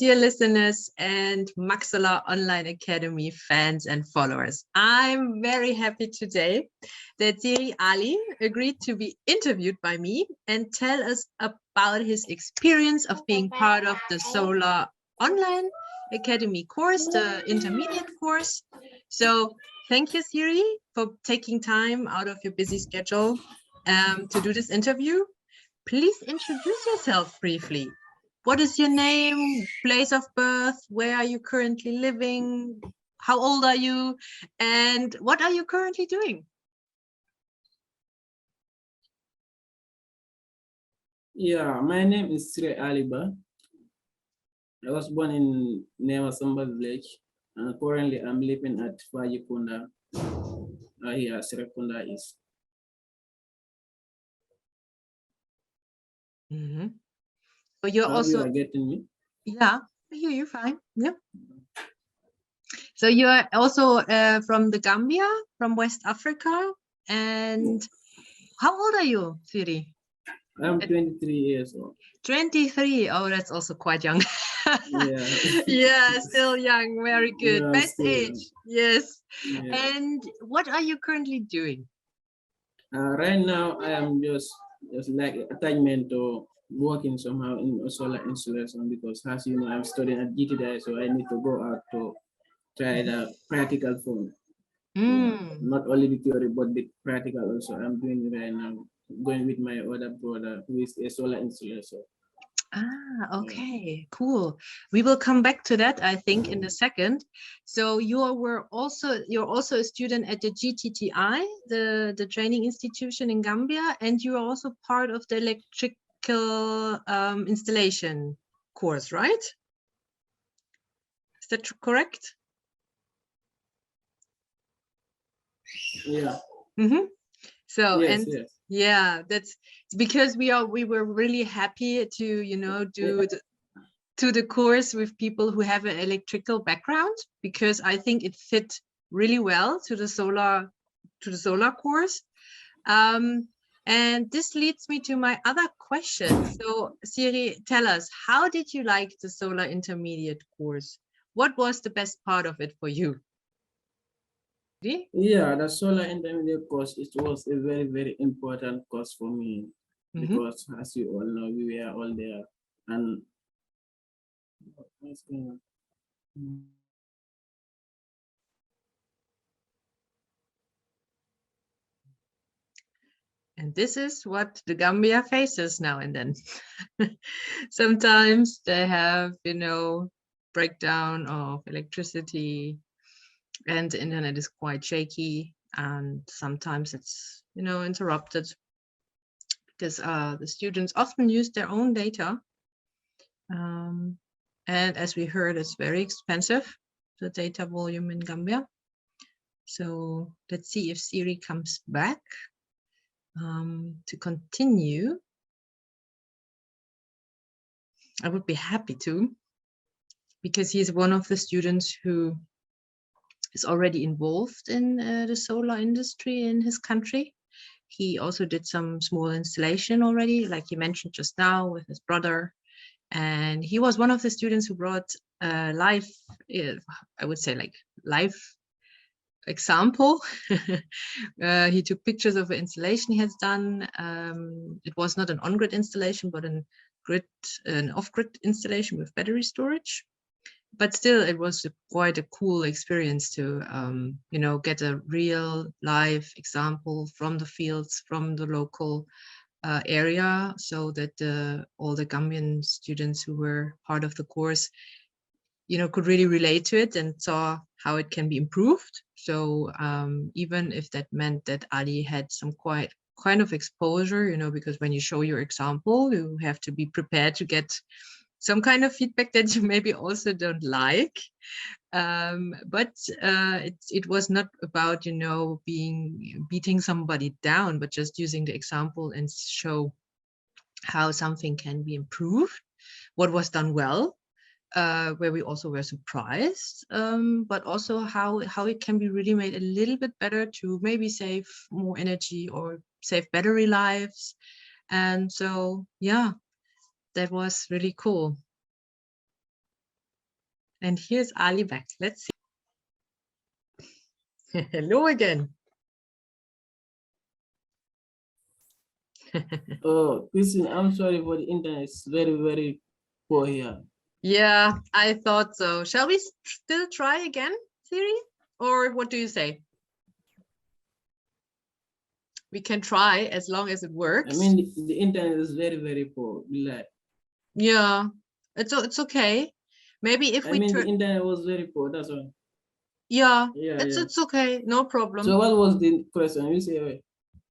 dear listeners and Maxx-solar Online Academy fans and followers. I'm very happy today that Sirreh Ali agreed to be interviewed by me and tell us about his experience of being part of the Solar Online Academy course, the intermediate course. So thank you, Sirreh, for taking time out of your busy schedule to do this interview. Please introduce yourself briefly. What is your name, place of birth, where are you currently living, how old are you, and what are you currently doing? Yeah, my name is Sirreh Ali. I was born in Nemasamba village, and currently I'm living at Fajikunda, here, Serekunda East. So you're also... You are getting me? Yeah, I hear you fine. Yep. So you are also from the Gambia, from West Africa. And how old are you, Sirreh? I'm 23 years old. 23. Oh, that's also quite young. Yeah. Yeah, still young. Very good. Yeah, best age. Yes. Yeah. And what are you currently doing? Right now, I am just like attachment to working somehow in a solar installation, because as you know, I'm studying at GTI, so I need to go out to try the practical form. Not only the theory, but the practical also. I'm doing right now, going with my other brother who is a solar installer. Ah, okay, cool. We will come back to that, I think, in a second. So you're also a student at the GTTI, the training institution in Gambia, and you are also part of the electrical installation course, right? Is that correct? Yeah. So yes, yes. Yeah, that's because we were really happy to do the course with people who have an electrical background, because I think it fit really well to the solar course. And this leads me to my other question. So Sirreh, tell us, how did you like the solar intermediate course? What was the best part of it for you? Yeah, the solar intermediate course, it was a very, very important course for me, because as you all know, we were all there. And what's going on? And this is what the Gambia faces now and then. Sometimes they have, breakdown of electricity, and the internet is quite shaky, and sometimes it's, interrupted, because the students often use their own data. And as we heard, it's very expensive, the data volume in Gambia. So let's see if Sirreh comes back to continue. I would be happy to, because he's one of the students who is already involved in the solar industry in his country. He also did some small installation already, like he mentioned just now, with his brother. And he was one of the students who brought live, I would say, like live example. He took pictures of the installation he has done. It was not an on-grid installation, but an off-grid installation with battery storage. But still, it was quite a cool experience to, get a real live example from the fields, from the local area, so that all the Gambian students who were part of the course, could really relate to it and saw how it can be improved. So even if that meant that Ali had some quite kind of exposure, because when you show your example, you have to be prepared to get some kind of feedback that you maybe also don't like. But it was not about, beating somebody down, but just using the example and show how something can be improved, what was done well, where we also were surprised, but also how it can be really made a little bit better to maybe save more energy or save battery lives. And so, yeah, that was really cool. And here's Ali back. Let's see. Hello again. Oh, Christine, I'm sorry for the internet. It's very, very poor here. Yeah, I thought so. Shall we still try again, Siri? Or what do you say? We can try as long as it works. I mean, the internet is very, very poor. Like, yeah, it's okay. Maybe if we the turn. internet was very poor. That's why. Yeah, Yeah, it's okay. No problem. So what was the question? You say,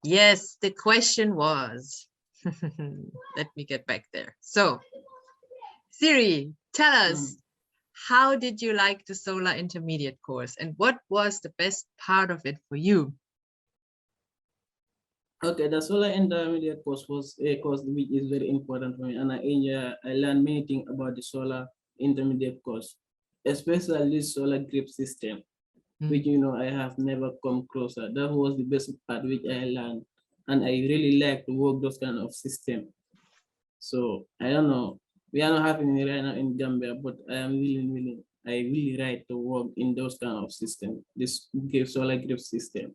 yes, the question was. Let me get back there. So, Siri, tell us, how did you like the solar intermediate course and what was the best part of it for you? okay, the solar intermediate course was a course which is very important for me, and I learned many things about the solar intermediate course, especially solar grip system, which I have never come closer. That was the best part which I learned, and I really like to work those kind of system. So I don't know, we are not having it right now in Gambia, but I really like to work in those kind of system, this solar grip system.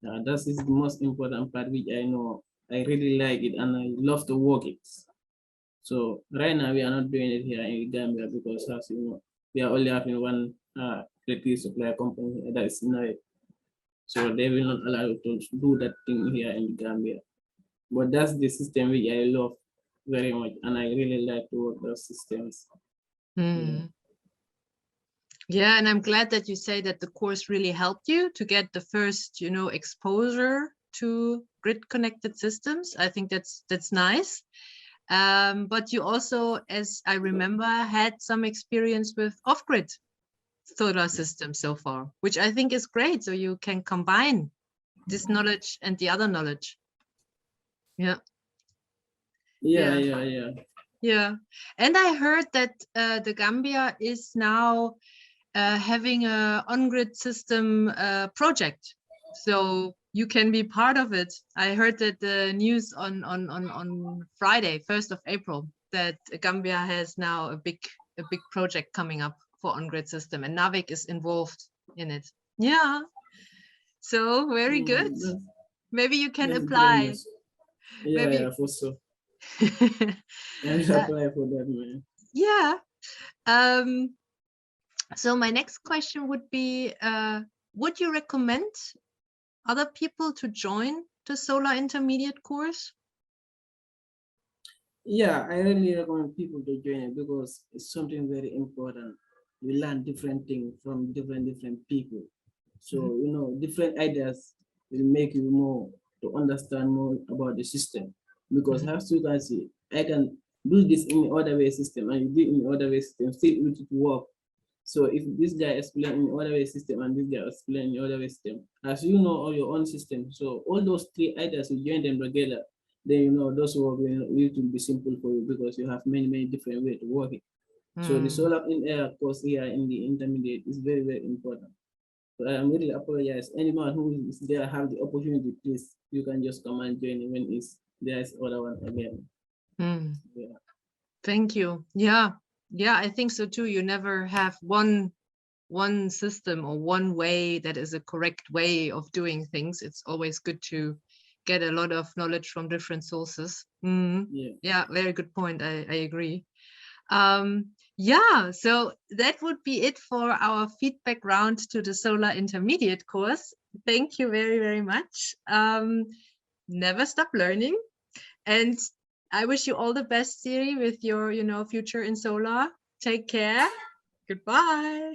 That is the most important part which I know. I really like it and I love to work it. So right now we are not doing it here in Gambia because, as you know, we are only having one electricity supply company that is not. So they will not allow you to do that thing here in Gambia. But that's the system which I love very much, and I really like to work those systems. Yeah, and I'm glad that you say that the course really helped you to get the first, exposure to grid connected systems. I think that's nice. But you also, as I remember, had some experience with off-grid solar systems so far, which I think is great. So you can combine this knowledge and the other knowledge. Yeah. Yeah. And I heard that the Gambia is now having a on-grid system project, so you can be part of it. I heard that the news on Friday, 1st of April, that Gambia has now a big project coming up for on-grid system, and NAVIC is involved in it. Yeah, so very good. Maybe you can apply. Yeah, for sure. I will apply for that, man. Yeah. So my next question would be, would you recommend other people to join the solar intermediate course? Yeah, I really recommend people to join it because it's something very important. We learn different things from different people. So, different ideas will make you more to understand more about the system. Because as you can see, I can do this in other way system and you do it in other way system, still it will work. So if this guy explain in other way system and this guy explain in other way system, as you know all your own system, so all those three ideas, you join them together, then those work will be simple for you because you have many different ways to work it. So the solar in air course here in the intermediate is very, very important. So I am really apologize. Anyone who is there have the opportunity, please, you can just come and join when there is other one again. Yeah. Thank you. Yeah, I think so too. You never have one system or one way that is a correct way of doing things. It's always good to get a lot of knowledge from different sources. Yeah, very good point. I agree. Yeah, so that would be it for our feedback round to the solar intermediate course. Thank you very, very much. Never stop learning. And I wish you all the best, Siri, with your, future in solar. Take care. Goodbye.